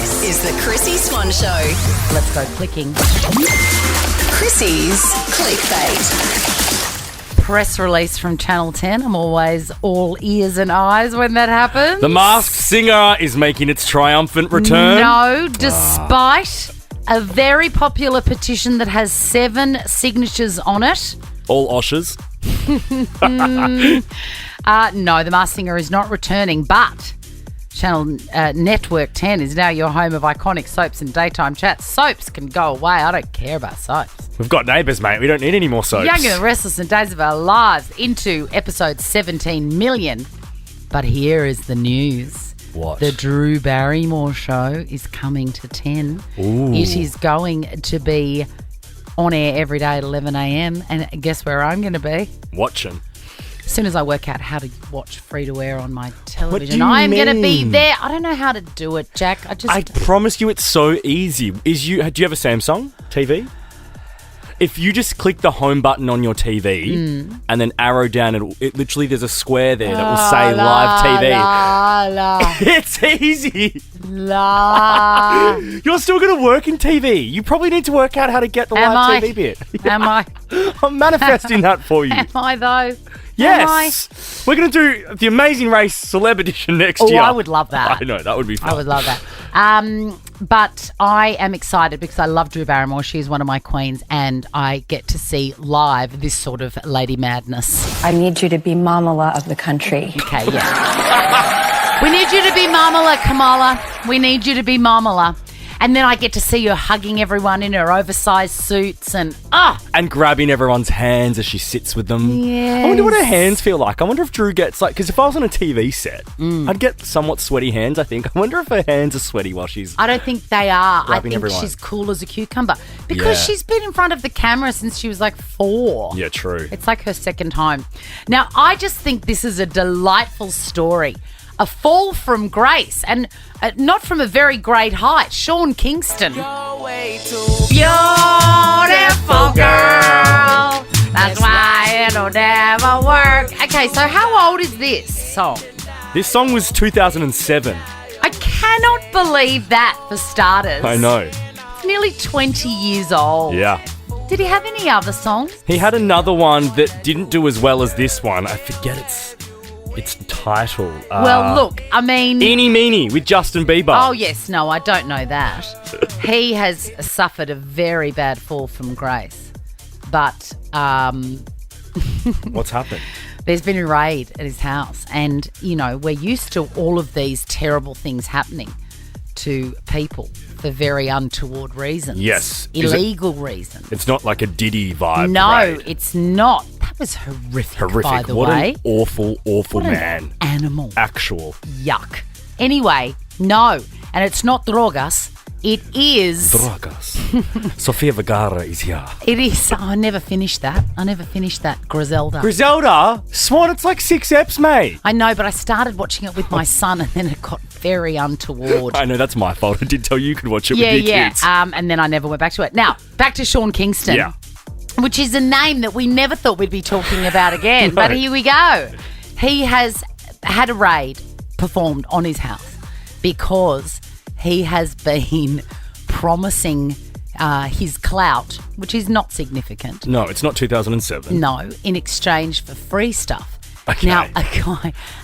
This is the Chrissy Swan Show. Let's go clicking. Chrissy's Clickbait. Press release from Channel 10. I'm always all ears and eyes when that happens. The Masked Singer is making its triumphant return. No, despite a very popular petition that has 7 signatures on it. All Oshers. No, the Masked Singer is not returning, but Channel Network 10 is now your home of iconic soaps and daytime chats. Soaps can go away. I don't care about soaps. We've got Neighbours, mate. We don't need any more soaps. Young and the Restless and Days of Our Lives into episode 17 million. But here is the news. What? The Drew Barrymore show is coming to 10. Ooh. It is going to be on air every day at 11 a.m. And guess where I'm going to be? Watching. As soon as I work out how to watch free-to-air on my do television, you I'm going to be mean? there. I don't know how to do it, Jack. I promise you it's so easy. Do you have a Samsung TV? If you just click the home button on your TV and then arrow down, it literally there's a square there that will say live TV. It's easy. You're still going to work in TV. You probably need to work out how to get the live TV bit. Am I? I'm manifesting that for you. Am I, though? Yes. We're going to do the Amazing Race Celeb Edition next year. Oh, I would love that. I know, that would be fun. I would love that. But I am excited because I love Drew Barrymore. She's one of my queens, and I get to see live this sort of lady madness. I need you to be Mamala of the country. Okay, yeah. We need you to be Mamala, Kamala. We need you to be Mamala. And then I get to see her hugging everyone in her oversized suits and And grabbing everyone's hands as she sits with them. Yes. I wonder what her hands feel like. I wonder if Drew gets because if I was on a TV set, I'd get somewhat sweaty hands, I think. I wonder if her hands are sweaty while she's... I don't think they are. I grabbing think everyone. she's cool as a cucumber because Yeah. she's been in front of the camera since she was like 4. Yeah, true. It's like her second time. Now, I just think this is a delightful story. A fall from grace, and not from a very great height. Sean Kingston. You're way too beautiful, girl. That's why it'll never work. Okay, so how old is this song? This song was 2007. I cannot believe that, for starters. I know. It's nearly 20 years old. Yeah. Did he have any other songs? He had another one that didn't do as well as this one. I forget its title. Well, look, I mean... Eenie Meenie with Justin Bieber. Oh, yes. No, I don't know that. He has suffered a very bad fall from grace. But What's happened? there's been a raid at his house. And, you know, we're used to all of these terrible things happening to people for very untoward reasons. Yes. Illegal reasons. It's not like a Diddy vibe. No, raid. it's not. That was horrific, by the what way. an awful What an man. animal. Actual. Yuck. Anyway, no. And it's not drogas. It is... Drogas. Sofia Vergara is here. It is... I never finished that. Griselda. Griselda? Swan, it's like 6 eps, mate. I know, but I started watching it with my son and then it got very untoward. I know, that's my fault. I did tell you could watch it with your kids. And then I never went back to it. Now, back to Sean Kingston. Yeah. Which is a name that we never thought we'd be talking about again. No. But here we go. He has had a raid performed on his house because he has been promising his clout, which is not significant. No, it's not 2007. No, in exchange for free stuff. Okay. Now,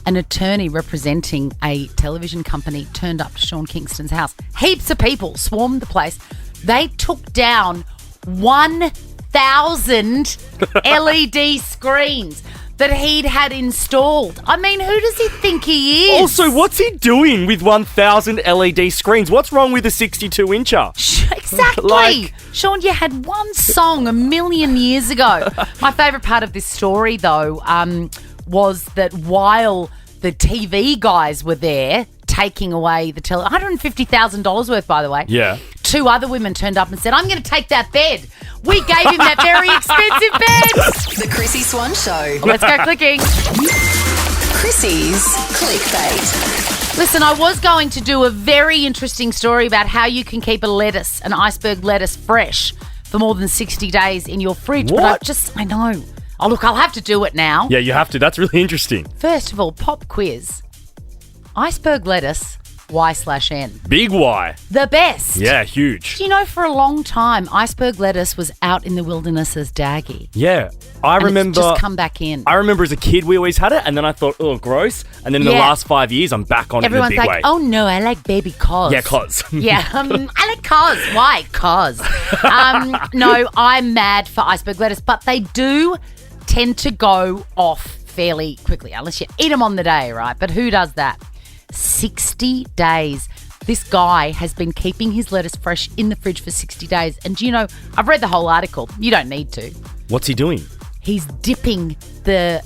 an attorney representing a television company turned up to Sean Kingston's house. Heaps of people swarmed the place. They took down 1,000 LED screens that he'd had installed. I mean, who does he think he is? Also, what's he doing with 1,000 LED screens? What's wrong with a 62-incher? Exactly. Sean, you had one song 1,000,000 years ago. My favourite part of this story, though, was that while the TV guys were there taking away the $150,000 worth, by the way. Yeah. 2 other women turned up and said, I'm going to take that bed. We gave him that very expensive bed. The Chrissy Swan Show. Let's go clicking. Chrissy's Clickbait. Listen, I was going to do a very interesting story about how you can keep an iceberg lettuce fresh for more than 60 days in your fridge. What? But I know. Oh, look, I'll have to do it now. Yeah, you have to. That's really interesting. First of all, pop quiz. Iceberg lettuce Y/N. Big Y. The best. Yeah, huge. Do you know for a long time, iceberg lettuce was out in the wilderness as daggy? Yeah. I And remember. it's just come back in. I remember as a kid we always had it, and then I thought, oh, gross. And then in the Yeah. last 5 years, I'm back on Everyone's it in a big like, way. oh no, I like baby cos. Yeah, cos. Yeah, I like cos. Why? Cos. No, I'm mad for iceberg lettuce, but they do tend to go off fairly quickly, unless you eat them on the day, right? But who does that? 60 days. This guy has been keeping his lettuce fresh in the fridge for 60 days. And do you know, I've read the whole article. You don't need to. What's he doing? He's dipping the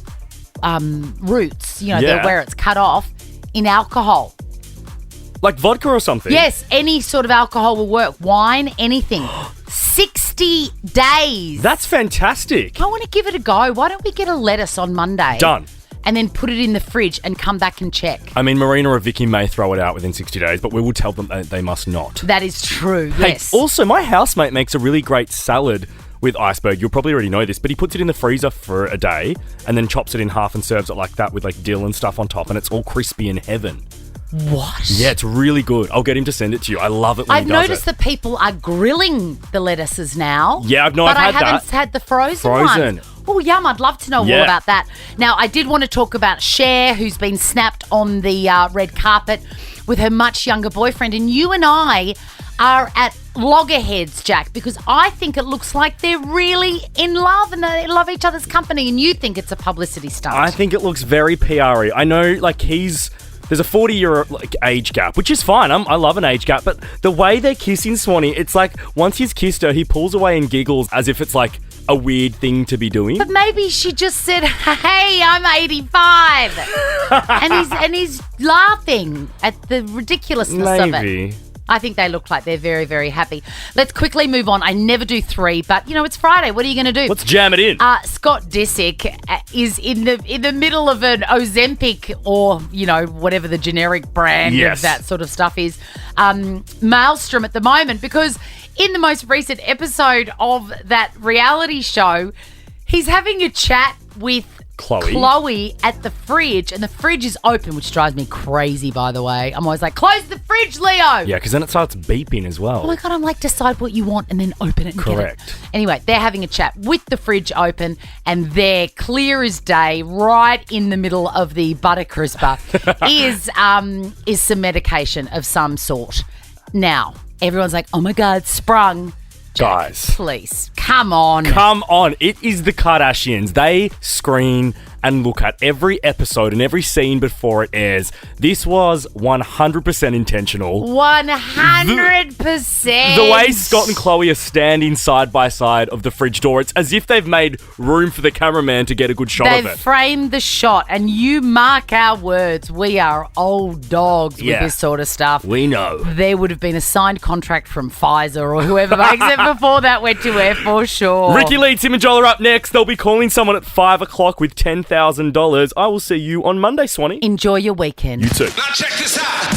roots, Yeah. where it's cut off, in alcohol. Like vodka or something? Yes, any sort of alcohol will work. Wine, anything. 60 days. That's fantastic. I want to give it a go. Why don't we get a lettuce on Monday? Done. And then put it in the fridge and come back and check. I mean, Marina or Vicky may throw it out within 60 days, but we will tell them that they must not. That is true, Hey, yes. also, my housemate makes a really great salad with iceberg. You'll probably already know this, but he puts it in the freezer for a day and then chops it in half and serves it like that with like dill and stuff on top, and it's all crispy in heaven. What? Yeah, it's really good. I'll get him to send it to you. I love it when I've he does noticed it. that people are grilling the lettuces now. Yeah, I've but I had haven't that. had the frozen Frozen. ones. Oh, yum. I'd love to know all Yeah. about that. Now, I did want to talk about Cher, who's been snapped on the red carpet with her much younger boyfriend. And you and I are at loggerheads, Jack, because I think it looks like they're really in love and they love each other's company, and you think it's a publicity stunt. I think it looks very PR-y. I know, like, there's a 40-year age gap, which is fine. I love an age gap, but the way they're kissing, Swanee, it's like once he's kissed her, he pulls away and giggles as if it's like a weird thing to be doing. But maybe she just said, "Hey, I'm 85," and he's laughing at the ridiculousness of it. Maybe. I think they look like they're very, very happy. Let's quickly move on. I never do 3, but it's Friday. What are you going to do? Let's jam it in. Scott Disick is in the middle of an Ozempic or whatever the generic brand Yes. of that sort of stuff is, maelstrom at the moment, because in the most recent episode of that reality show, he's having a chat with Chloe at the fridge, and the fridge is open, which drives me crazy, by the way. I'm always like, close the fridge, Leo. Yeah, because then it starts beeping as well. Oh my God, I'm like, decide what you want and then open it and Correct. get it. Anyway, they're having a chat with the fridge open, and there, clear as day, right in the middle of the butter crisper, is some medication of some sort. Now, everyone's like, oh my God, sprung. Jack, Guys. please, come on. Come on, it is the Kardashians. They screen and look at every episode and every scene before it airs. This was 100% intentional. 100%. The way Scott and Chloe are standing side by side of the fridge door, it's as if they've made room for the cameraman to get a good shot of They've it. framed the shot, and you mark our words, we are old dogs with Yeah. this sort of stuff. We know. There would have been a signed contract from Pfizer or whoever makes it before that went to air for sure. Ricky Lee, Tim and Joel are up next. They'll be calling someone at 5 o'clock with $10,000. I will see you on Monday, Swanee. Enjoy your weekend. You too. Now check this out.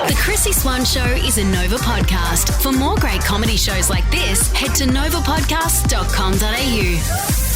The Chrissy Swan Show is a Nova podcast. For more great comedy shows like this, head to novapodcast.com.au.